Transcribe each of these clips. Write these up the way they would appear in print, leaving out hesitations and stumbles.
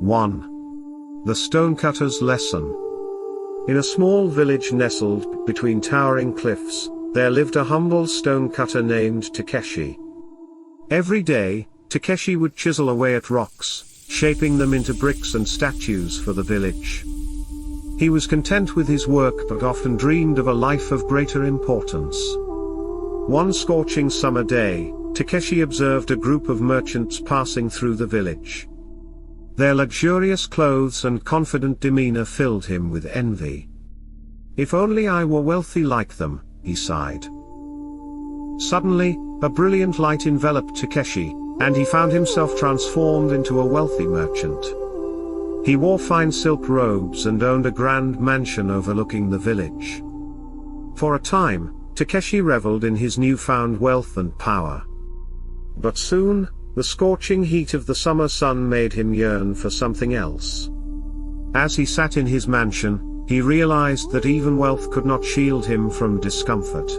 1. The Stonecutter's Lesson. In a small village nestled between towering cliffs, there lived a humble stonecutter named Takeshi. Every day, Takeshi would chisel away at rocks, shaping them into bricks and statues for the village. He was content with his work but often dreamed of a life of greater importance. One scorching summer day, Takeshi observed a group of merchants passing through the village. Their luxurious clothes and confident demeanor filled him with envy. "If only I were wealthy like them," he sighed. Suddenly, a brilliant light enveloped Takeshi, and he found himself transformed into a wealthy merchant. He wore fine silk robes and owned a grand mansion overlooking the village. For a time, Takeshi reveled in his newfound wealth and power. But soon, the scorching heat of the summer sun made him yearn for something else. As he sat in his mansion, he realized that even wealth could not shield him from discomfort.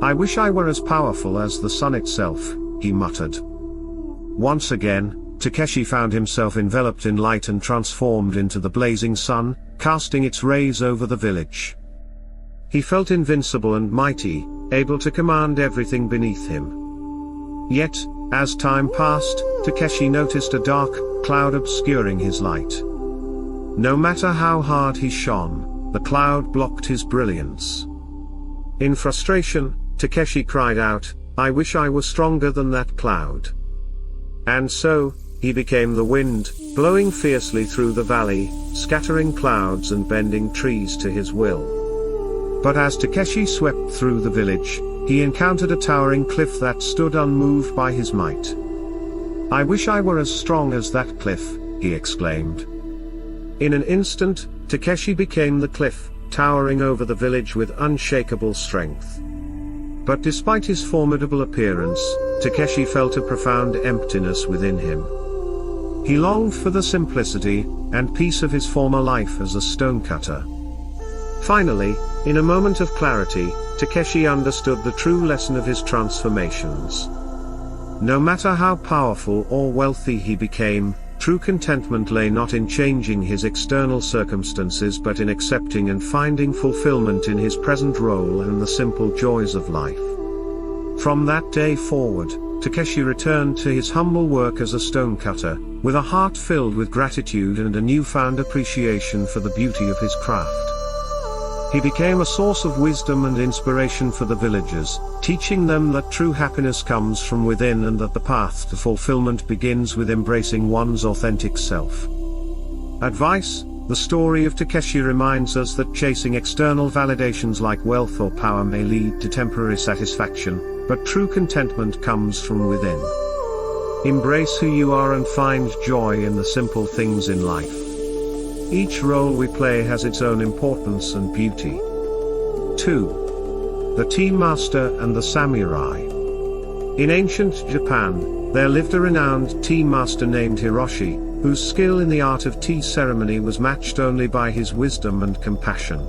"I wish I were as powerful as the sun itself," he muttered. Once again, Takeshi found himself enveloped in light and transformed into the blazing sun, casting its rays over the village. He felt invincible and mighty, able to command everything beneath him. Yet, as time passed, Takeshi noticed a dark cloud obscuring his light. No matter how hard he shone, the cloud blocked his brilliance. In frustration, Takeshi cried out, "I wish I were stronger than that cloud." And so, he became the wind, blowing fiercely through the valley, scattering clouds and bending trees to his will. But as Takeshi swept through the village, he encountered a towering cliff that stood unmoved by his might. "I wish I were as strong as that cliff," he exclaimed. In an instant, Takeshi became the cliff, towering over the village with unshakable strength. But despite his formidable appearance, Takeshi felt a profound emptiness within him. He longed for the simplicity and peace of his former life as a stonecutter. Finally, in a moment of clarity, Takeshi understood the true lesson of his transformations. No matter how powerful or wealthy he became, true contentment lay not in changing his external circumstances but in accepting and finding fulfillment in his present role and the simple joys of life. From that day forward, Takeshi returned to his humble work as a stonecutter, with a heart filled with gratitude and a newfound appreciation for the beauty of his craft. He became a source of wisdom and inspiration for the villagers, teaching them that true happiness comes from within and that the path to fulfillment begins with embracing one's authentic self. Advice: the story of Takeshi reminds us that chasing external validations like wealth or power may lead to temporary satisfaction, but true contentment comes from within. Embrace who you are and find joy in the simple things in life. Each role we play has its own importance and beauty. 2. The Tea Master and the Samurai. In ancient Japan, there lived a renowned tea master named Hiroshi, whose skill in the art of tea ceremony was matched only by his wisdom and compassion.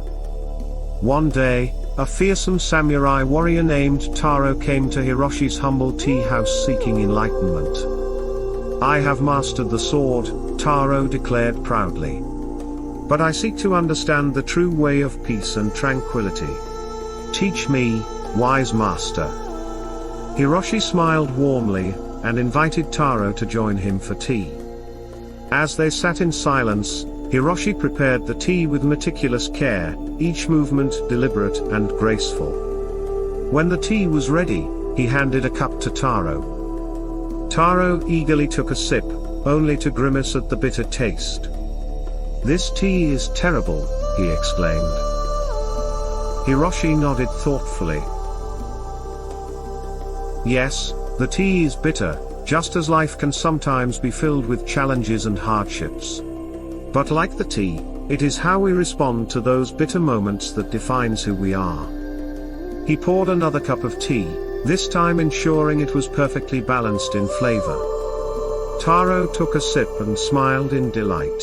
One day, a fearsome samurai warrior named Taro came to Hiroshi's humble tea house seeking enlightenment. "I have mastered the sword," Taro declared proudly. "But I seek to understand the true way of peace and tranquility. Teach me, wise master." Hiroshi smiled warmly, and invited Taro to join him for tea. As they sat in silence, Hiroshi prepared the tea with meticulous care, each movement deliberate and graceful. When the tea was ready, he handed a cup to Taro. Taro eagerly took a sip, only to grimace at the bitter taste. "This tea is terrible," he exclaimed. Hiroshi nodded thoughtfully. "Yes, the tea is bitter, just as life can sometimes be filled with challenges and hardships. But like the tea, it is how we respond to those bitter moments that defines who we are." He poured another cup of tea, this time ensuring it was perfectly balanced in flavor. Taro took a sip and smiled in delight.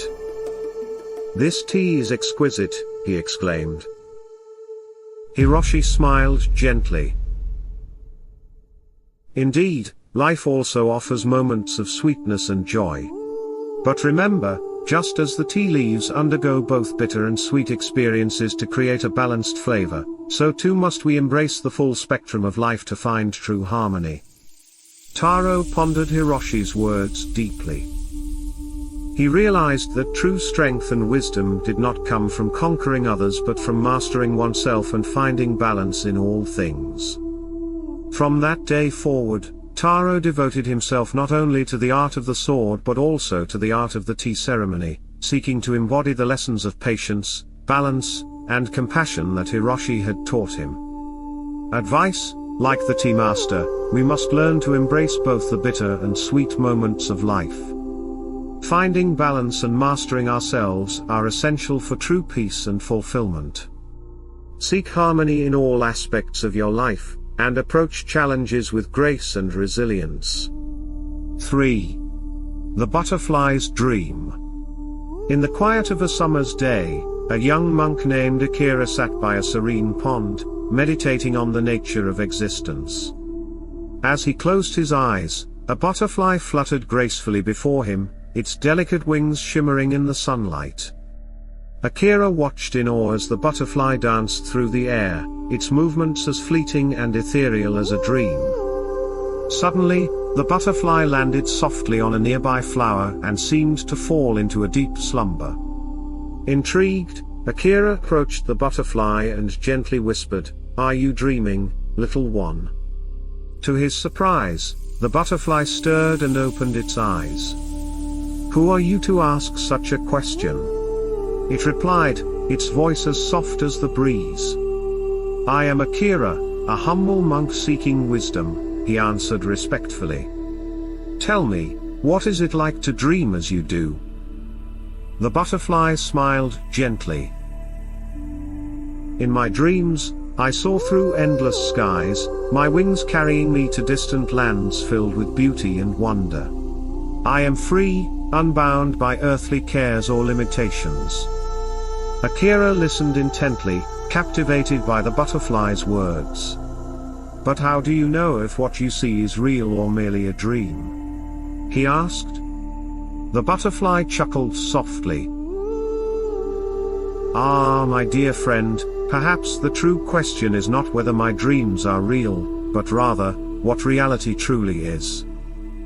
"This tea is exquisite," he exclaimed. Hiroshi smiled gently. Indeed, life also offers moments of sweetness and joy. But remember, just as the tea leaves undergo both bitter and sweet experiences to create a balanced flavor, so too must we embrace the full spectrum of life to find true harmony. Taro pondered Hiroshi's words deeply. He realized that true strength and wisdom did not come from conquering others but from mastering oneself and finding balance in all things. From that day forward, Taro devoted himself not only to the art of the sword but also to the art of the tea ceremony, seeking to embody the lessons of patience, balance, and compassion that Hiroshi had taught him. Advice: like the tea master, we must learn to embrace both the bitter and sweet moments of life. Finding balance and mastering ourselves are essential for true peace and fulfillment. Seek harmony in all aspects of your life, and approach challenges with grace and resilience. 3. The Butterfly's Dream. In the quiet of a summer's day, a young monk named Akira sat by a serene pond, meditating on the nature of existence. As he closed his eyes, a butterfly fluttered gracefully before him, its delicate wings shimmering in the sunlight. Akira watched in awe as the butterfly danced through the air, its movements as fleeting and ethereal as a dream. Suddenly, the butterfly landed softly on a nearby flower and seemed to fall into a deep slumber. Intrigued, Akira approached the butterfly and gently whispered, "Are you dreaming, little one?" To his surprise, the butterfly stirred and opened its eyes. "Who are you to ask such a question?" it replied, its voice as soft as the breeze. "I am Akira, a humble monk seeking wisdom," he answered respectfully. "Tell me, what is it like to dream as you do?" The butterfly smiled gently. "In my dreams, I soar through endless skies, my wings carrying me to distant lands filled with beauty and wonder. I am free, unbound by earthly cares or limitations." Akira listened intently, captivated by the butterfly's words. "But how do you know if what you see is real or merely a dream?" he asked. The butterfly chuckled softly. "Ah, my dear friend, perhaps the true question is not whether my dreams are real, but rather, what reality truly is.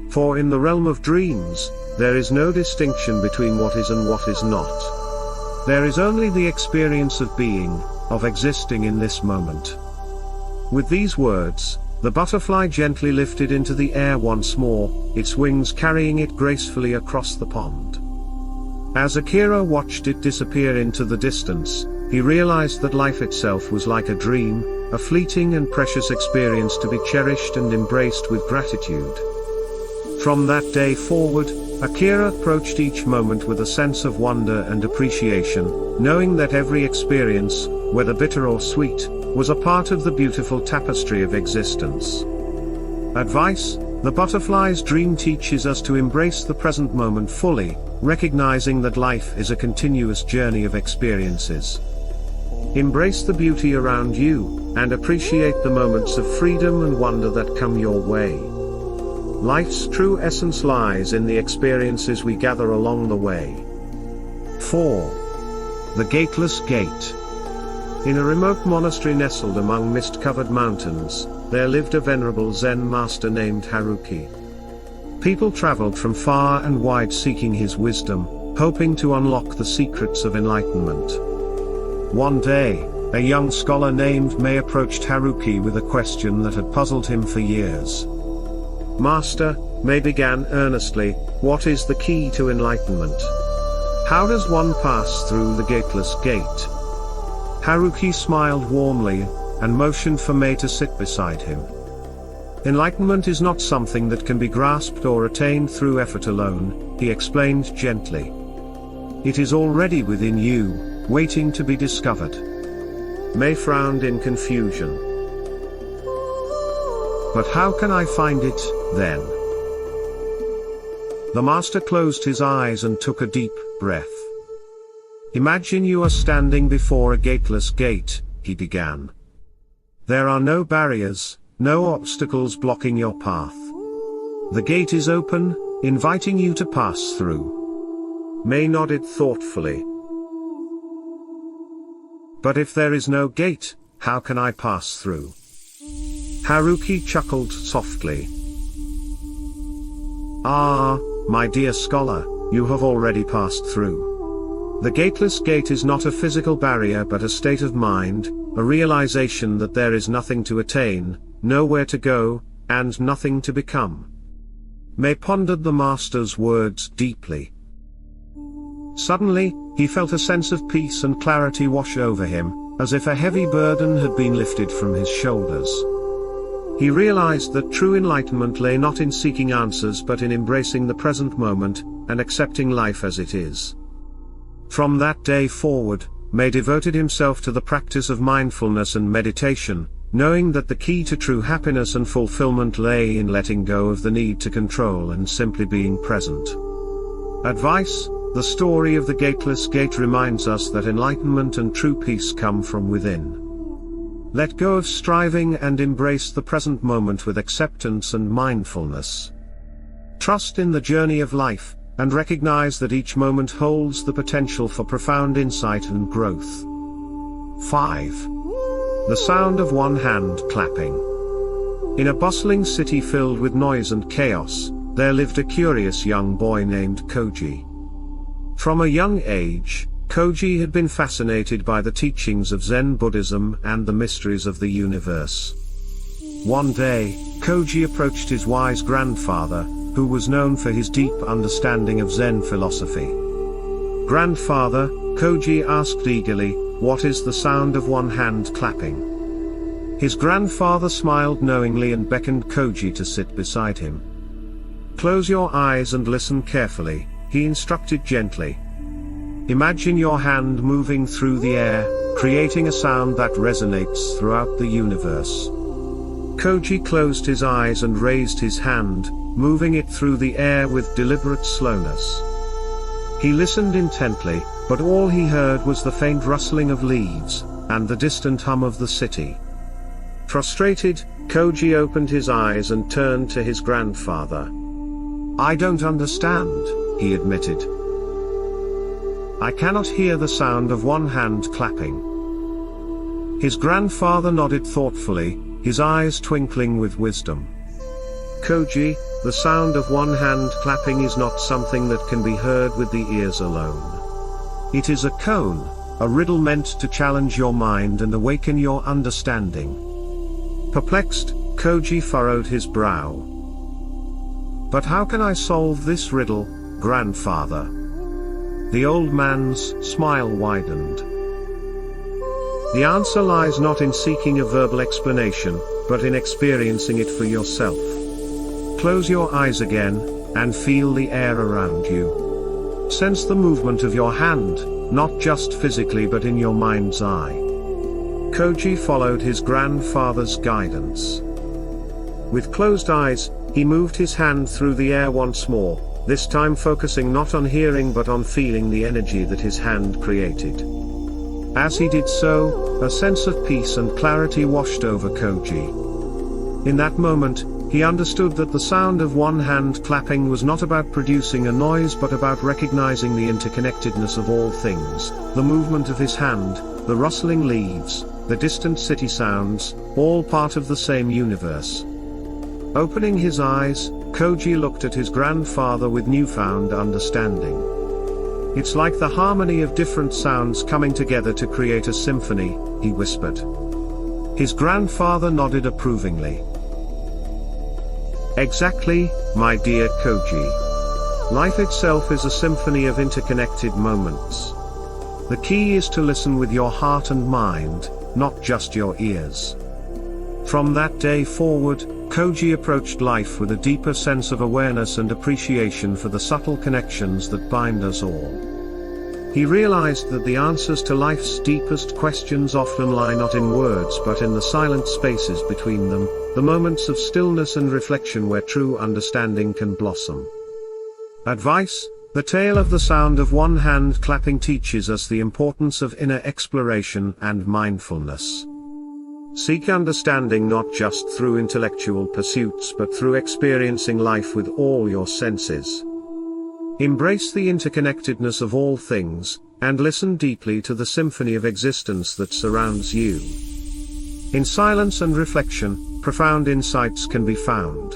For in the realm of dreams, there is no distinction between what is and what is not. There is only the experience of being, of existing in this moment." With these words, the butterfly gently lifted into the air once more, its wings carrying it gracefully across the pond. As Akira watched it disappear into the distance, he realized that life itself was like a dream, a fleeting and precious experience to be cherished and embraced with gratitude. From that day forward, Akira approached each moment with a sense of wonder and appreciation, knowing that every experience, whether bitter or sweet, was a part of the beautiful tapestry of existence. Advice: the butterfly's dream teaches us to embrace the present moment fully, recognizing that life is a continuous journey of experiences. Embrace the beauty around you, and appreciate the moments of freedom and wonder that come your way. Life's true essence lies in the experiences we gather along the way. 4. The Gateless Gate. In a remote monastery nestled among mist-covered mountains, there lived a venerable Zen master named Haruki. People traveled from far and wide seeking his wisdom, hoping to unlock the secrets of enlightenment. One day, a young scholar named Mei approached Haruki with a question that had puzzled him for years. "Master," Mei began earnestly, "what is the key to enlightenment? How does one pass through the gateless gate?" Haruki smiled warmly, and motioned for Mei to sit beside him. "Enlightenment is not something that can be grasped or attained through effort alone," he explained gently. "It is already within you, waiting to be discovered." Mei frowned in confusion. "But how can I find it, then?" The master closed his eyes and took a deep breath. "Imagine you are standing before a gateless gate," he began. "There are no barriers, no obstacles blocking your path. The gate is open, inviting you to pass through. May nodded thoughtfully. But if there is no gate, how can I pass through? Haruki chuckled softly. Ah, my dear scholar, you have already passed through. The gateless gate is not a physical barrier but a state of mind, a realization that there is nothing to attain, nowhere to go, and nothing to become. May pondered the master's words deeply. Suddenly, he felt a sense of peace and clarity wash over him, as if a heavy burden had been lifted from his shoulders. He realized that true enlightenment lay not in seeking answers but in embracing the present moment, and accepting life as it is. From that day forward, May devoted himself to the practice of mindfulness and meditation, knowing that the key to true happiness and fulfillment lay in letting go of the need to control and simply being present. Advice: the story of the gateless gate reminds us that enlightenment and true peace come from within. Let go of striving and embrace the present moment with acceptance and mindfulness. Trust in the journey of life, and recognize that each moment holds the potential for profound insight and growth. 5. The sound of one hand clapping. In a bustling city filled with noise and chaos, there lived a curious young boy named Koji. From a young age, Koji had been fascinated by the teachings of Zen Buddhism and the mysteries of the universe. One day, Koji approached his wise grandfather, who was known for his deep understanding of Zen philosophy. "Grandfather," Koji asked eagerly, "what is the sound of one hand clapping?" His grandfather smiled knowingly and beckoned Koji to sit beside him. "Close your eyes and listen carefully," he instructed gently. "Imagine your hand moving through the air, creating a sound that resonates throughout the universe." Koji closed his eyes and raised his hand, moving it through the air with deliberate slowness. He listened intently, but all he heard was the faint rustling of leaves, and the distant hum of the city. Frustrated, Koji opened his eyes and turned to his grandfather. "I don't understand," he admitted. "I cannot hear the sound of one hand clapping." His grandfather nodded thoughtfully, his eyes twinkling with wisdom. "Koji, the sound of one hand clapping is not something that can be heard with the ears alone. It is a cone, a riddle meant to challenge your mind and awaken your understanding." Perplexed, Koji furrowed his brow. "But how can I solve this riddle, grandfather?" The old man's smile widened. "The answer lies not in seeking a verbal explanation, but in experiencing it for yourself. Close your eyes again, and feel the air around you. Sense the movement of your hand, not just physically but in your mind's eye." Koji followed his grandfather's guidance. With closed eyes, he moved his hand through the air once more, this time focusing not on hearing but on feeling the energy that his hand created. As he did so, a sense of peace and clarity washed over Koji. In that moment, he understood that the sound of one hand clapping was not about producing a noise but about recognizing the interconnectedness of all things, the movement of his hand, the rustling leaves, the distant city sounds, all part of the same universe. Opening his eyes, Koji looked at his grandfather with newfound understanding. "It's like the harmony of different sounds coming together to create a symphony," he whispered. His grandfather nodded approvingly. "Exactly, my dear Koji. Life itself is a symphony of interconnected moments. The key is to listen with your heart and mind, not just your ears." From that day forward, Koji approached life with a deeper sense of awareness and appreciation for the subtle connections that bind us all. He realized that the answers to life's deepest questions often lie not in words but in the silent spaces between them, the moments of stillness and reflection where true understanding can blossom. Advice: the tale of the sound of one hand clapping teaches us the importance of inner exploration and mindfulness. Seek understanding not just through intellectual pursuits but through experiencing life with all your senses. Embrace the interconnectedness of all things, and listen deeply to the symphony of existence that surrounds you. In silence and reflection, profound insights can be found.